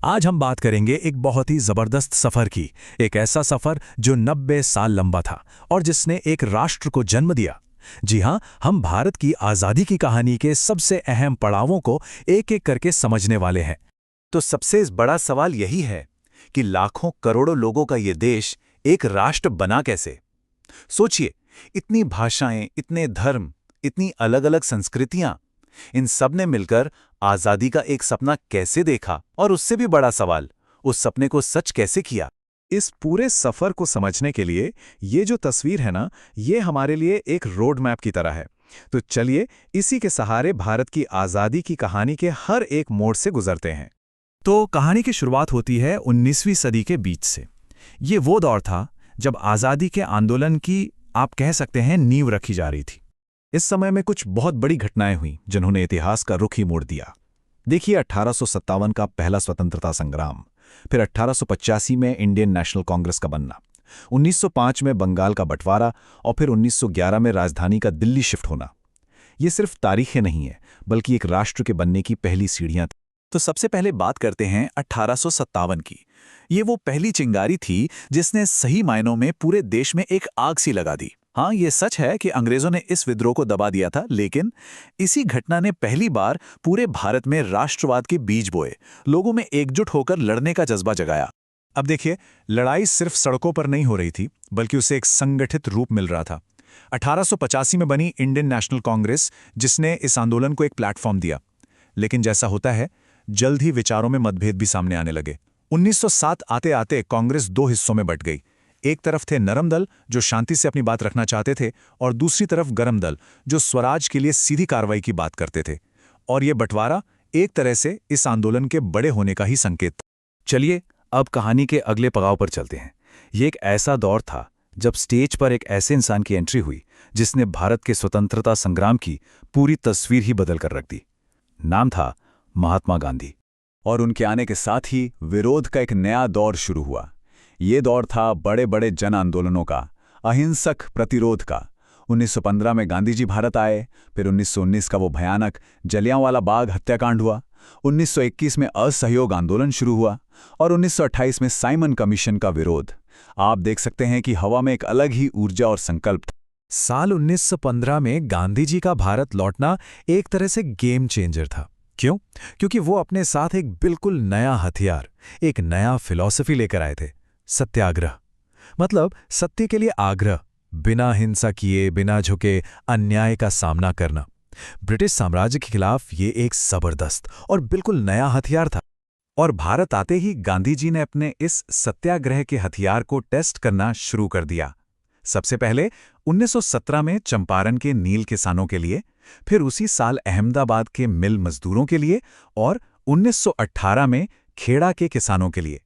आज हम बात करेंगे एक बहुत ही जबरदस्त सफर की। एक ऐसा सफर जो 90 साल लंबा था और जिसने एक राष्ट्र को जन्म दिया। जी हां, हम भारत की आज़ादी की कहानी के सबसे अहम पड़ावों को एक-एक करके समझने वाले हैं। तो सबसे बड़ा सवाल यही है कि लाखों करोड़ों लोगों का ये देश एक राष्ट्र बना कैसे। सोचिए, इतनी भाषाएं, इतने धर्म, इतनी अलग-अलग संस्कृतियां, इन सब ने मिलकर आजादी का एक सपना कैसे देखा, और उससे भी बड़ा सवाल, उस सपने को सच कैसे किया। इस पूरे सफर को समझने के लिए ये जो तस्वीर है ना, ये हमारे लिए एक रोड मैप की तरह है। तो चलिए इसी के सहारे भारत की आज़ादी की कहानी के हर एक मोड़ से गुजरते हैं। तो कहानी की शुरुआत होती है 19वीं सदी के बीच से। ये वो दौर था जब आज़ादी के आंदोलन की, आप कह सकते हैं, नींव रखी जा रही थी। इस समय में कुछ बहुत बड़ी घटनाएं हुई जिन्होंने इतिहास का रुख ही मोड़ दिया। देखिए 1857 का पहला स्वतंत्रता संग्राम, फिर 1885 में इंडियन नेशनल कांग्रेस का बनना, 1905 में बंगाल का बंटवारा और फिर 1911 में राजधानी का दिल्ली शिफ्ट होना। ये सिर्फ तारीखें नहीं है, बल्कि एक राष्ट्र के बनने की पहली सीढ़ियां थीं। तो सबसे पहले बात करते हैं 1857 की। ये वो पहली चिंगारी थी जिसने सही मायनों में पूरे देश में एक आग सी लगा दी। हाँ, ये सच है कि अंग्रेजों ने इस विद्रोह को दबा दिया था, लेकिन इसी घटना ने पहली बार पूरे भारत में राष्ट्रवाद के बीज बोए, लोगों में एकजुट होकर लड़ने का जज्बा जगाया। अब देखिए, लड़ाई सिर्फ सड़कों पर नहीं हो रही थी, बल्कि उसे एक संगठित रूप मिल रहा था। 1885 में बनी इंडियन नेशनल कांग्रेस, जिसने इस आंदोलन को एक प्लेटफॉर्म दिया। लेकिन जैसा होता है, जल्द ही विचारों में मतभेद भी सामने आने लगे। 1907 आते आते कांग्रेस दो हिस्सों में बंट गई। एक तरफ थे नरम दल, जो शांति से अपनी बात रखना चाहते थे, और दूसरी तरफ गरम दल, जो स्वराज के लिए सीधी कार्रवाई की बात करते थे। और ये बंटवारा एक तरह से इस आंदोलन के बड़े होने का ही संकेत था। चलिए अब कहानी के अगले पड़ाव पर चलते हैं। ये एक ऐसा दौर था जब स्टेज पर एक ऐसे इंसान की एंट्री हुई जिसने भारत के स्वतंत्रता संग्राम की पूरी तस्वीर ही बदल कर रख दी। नाम था महात्मा गांधी। और उनके आने के साथ ही विरोध का एक नया दौर शुरू हुआ। ये दौर था बड़े बड़े जन आंदोलनों का, अहिंसक प्रतिरोध का। 1915 में गांधी जी भारत आए, फिर 1919 का वो भयानक जलियांवाला बाग हत्याकांड हुआ, 1921 में असहयोग आंदोलन शुरू हुआ, और 1928 में साइमन कमीशन का विरोध। आप देख सकते हैं कि हवा में एक अलग ही ऊर्जा और संकल्प था। साल 1915 में गांधी जी का भारत लौटना एक तरह से गेम चेंजर था। क्यों? क्योंकि वो अपने साथ एक बिल्कुल नया हथियार, एक नया फिलॉसफी लेकर आए थे। सत्याग्रह, मतलब सत्य के लिए आग्रह, बिना हिंसा किए, बिना झुके अन्याय का सामना करना। ब्रिटिश साम्राज्य के खिलाफ ये एक जबरदस्त और बिल्कुल नया हथियार था। और भारत आते ही गांधी जी ने अपने इस सत्याग्रह के हथियार को टेस्ट करना शुरू कर दिया। सबसे पहले 1917 में चंपारण के नील किसानों के लिए, फिर उसी साल अहमदाबाद के मिल मजदूरों के लिए, और 1918 में खेड़ा के किसानों के लिए।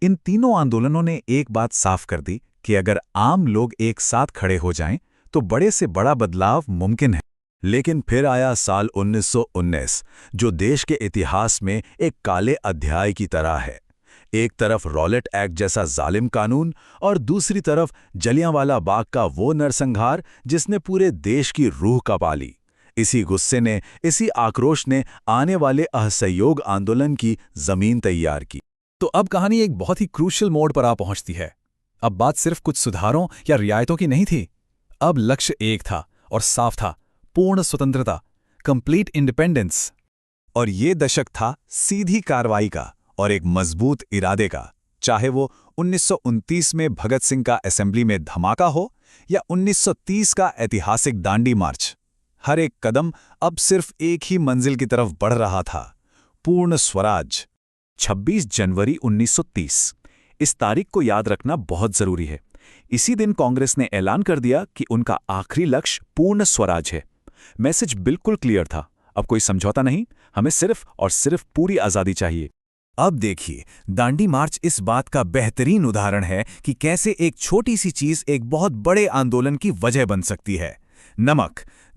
इन तीनों आंदोलनों ने एक बात साफ कर दी कि अगर आम लोग एक साथ खड़े हो जाएं, तो बड़े से बड़ा बदलाव मुमकिन है। लेकिन फिर आया साल 1919, जो देश के इतिहास में एक काले अध्याय की तरह है। एक तरफ रॉलेट एक्ट जैसा जालिम कानून, और दूसरी तरफ जलियांवाला बाग का वो नरसंहार जिसने पूरे देश की रूह कांपा ली। इसी गुस्से ने, इसी आक्रोश ने आने वाले असहयोग आंदोलन की जमीन तैयार की। तो अब कहानी एक बहुत ही क्रूशियल मोड़ पर आ पहुंचती है। अब बात सिर्फ कुछ सुधारों या रियायतों की नहीं थी। अब लक्ष्य एक था और साफ था, पूर्ण स्वतंत्रता, कंप्लीट इंडिपेंडेंस। और ये दशक था सीधी कार्रवाई का और एक मजबूत इरादे का। चाहे वो 1929 में भगत सिंह का असेंबली में धमाका हो, या 1930 का ऐतिहासिक दांडी मार्च, हर एक कदम अब सिर्फ एक ही मंजिल की तरफ बढ़ रहा था, पूर्ण स्वराज। 26 जनवरी 1930, इस तारीख को याद रखना बहुत जरूरी है। इसी दिन कांग्रेस ने ऐलान कर दिया कि उनका आखिरी लक्ष्य पूर्ण स्वराज है। मैसेज बिल्कुल क्लियर था, अब कोई समझौता नहीं, हमें सिर्फ और सिर्फ पूरी आजादी चाहिए। अब देखिए, दांडी मार्च इस बात का बेहतरीन उदाहरण है कि कैसे एक छोटी सी चीज एक बहुत बड़े आंदोलन की वजह बन सकती है।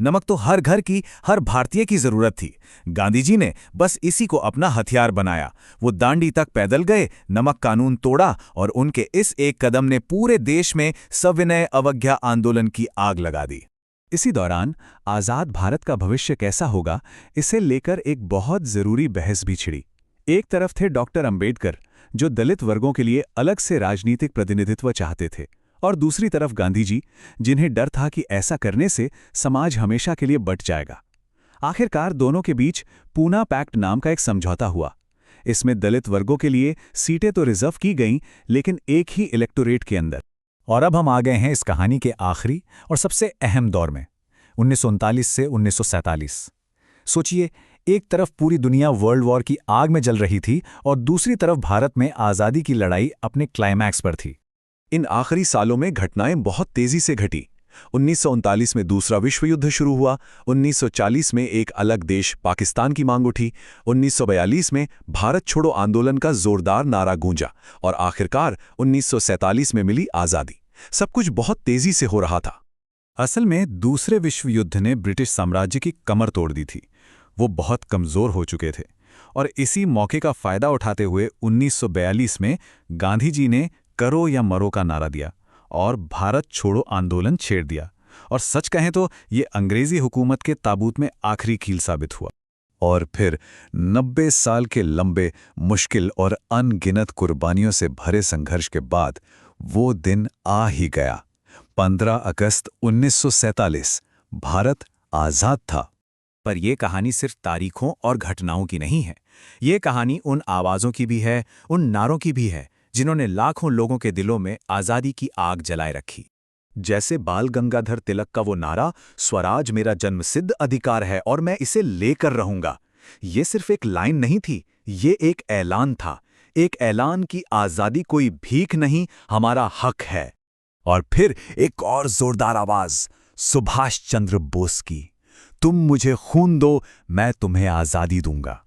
नमक तो हर घर की, हर भारतीय की जरूरत थी। गांधी जी ने बस इसी को अपना हथियार बनाया। वो दांडी तक पैदल गए, नमक कानून तोड़ा, और उनके इस एक कदम ने पूरे देश में सविनय अवज्ञा आंदोलन की आग लगा दी। इसी दौरान आजाद भारत का भविष्य कैसा होगा, इसे लेकर एक बहुत जरूरी बहस भी छिड़ी। एक तरफ थे डॉक्टर अंबेडकर, जो दलित वर्गों के लिए अलग से राजनीतिक प्रतिनिधित्व चाहते थे, और दूसरी तरफ गांधी जी, जिन्हें डर था कि ऐसा करने से समाज हमेशा के लिए बंट जाएगा। आखिरकार दोनों के बीच पूना पैक्ट नाम का एक समझौता हुआ। इसमें दलित वर्गों के लिए सीटें तो रिजर्व की गईं, लेकिन एक ही इलेक्टोरेट के अंदर। और अब हम आ गए हैं इस कहानी के आखिरी और सबसे अहम दौर में, 1939 से 1947। सोचिए, एक तरफ पूरी दुनिया वर्ल्ड वॉर की आग में जल रही थी और दूसरी तरफ भारत में आज़ादी की लड़ाई अपने क्लाइमैक्स पर थी। इन आखिरी सालों में घटनाएं बहुत तेजी से घटी। 1939 में दूसरा विश्व युद्ध शुरू हुआ। 1940 में एक अलग देश पाकिस्तान की मांग उठी। 1942 में भारत छोड़ो आंदोलन का जोरदार नारा गूंजा और आखिरकार 1947 में मिली आज़ादी। सब कुछ बहुत तेजी से हो रहा था। असल में दूसरे विश्व युद्ध ने ब्रिटिश साम्राज्य की कमर तोड़ दी थी। वो बहुत कमज़ोर हो चुके थे और इसी मौके का फ़ायदा उठाते हुए 1942 में गांधी जी ने करो या मरो का नारा दिया और भारत छोड़ो आंदोलन छेड़ दिया। और सच कहें तो ये अंग्रेज़ी हुकूमत के ताबूत में आखिरी कील साबित हुआ। और फिर 90 साल के लंबे, मुश्किल और अनगिनत कुर्बानियों से भरे संघर्ष के बाद वो दिन आ ही गया। 15 अगस्त 1947 भारत आज़ाद था। पर यह कहानी सिर्फ तारीखों और घटनाओं की नहीं है। ये कहानी उन आवाज़ों की भी है, उन नारों की भी है, जिन्होंने लाखों लोगों के दिलों में आज़ादी की आग जलाए रखी। जैसे बाल गंगाधर तिलक का वो नारा, स्वराज मेरा जन्मसिद्ध अधिकार है और मैं इसे लेकर रहूंगा। ये सिर्फ एक लाइन नहीं थी, ये एक ऐलान था। एक ऐलान की आज़ादी कोई भीख नहीं, हमारा हक है। और फिर एक और जोरदार आवाज, सुभाष चंद्र बोस की, तुम मुझे खून दो, मैं तुम्हें आज़ादी दूंगा।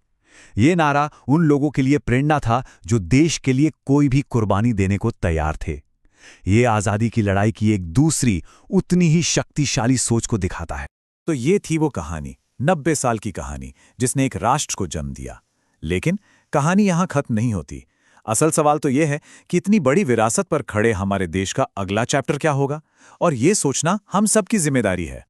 ये नारा उन लोगों के लिए प्रेरणा था जो देश के लिए कोई भी कुर्बानी देने को तैयार थे। ये आज़ादी की लड़ाई की एक दूसरी, उतनी ही शक्तिशाली सोच को दिखाता है। तो ये थी वो कहानी, 90 साल की कहानी, जिसने एक राष्ट्र को जन्म दिया। लेकिन कहानी यहाँ खत्म नहीं होती। असल सवाल तो ये है कि इतनी बड़ी विरासत पर खड़े हमारे देश का अगला चैप्टर क्या होगा, और ये सोचना हम सबकी जिम्मेदारी है।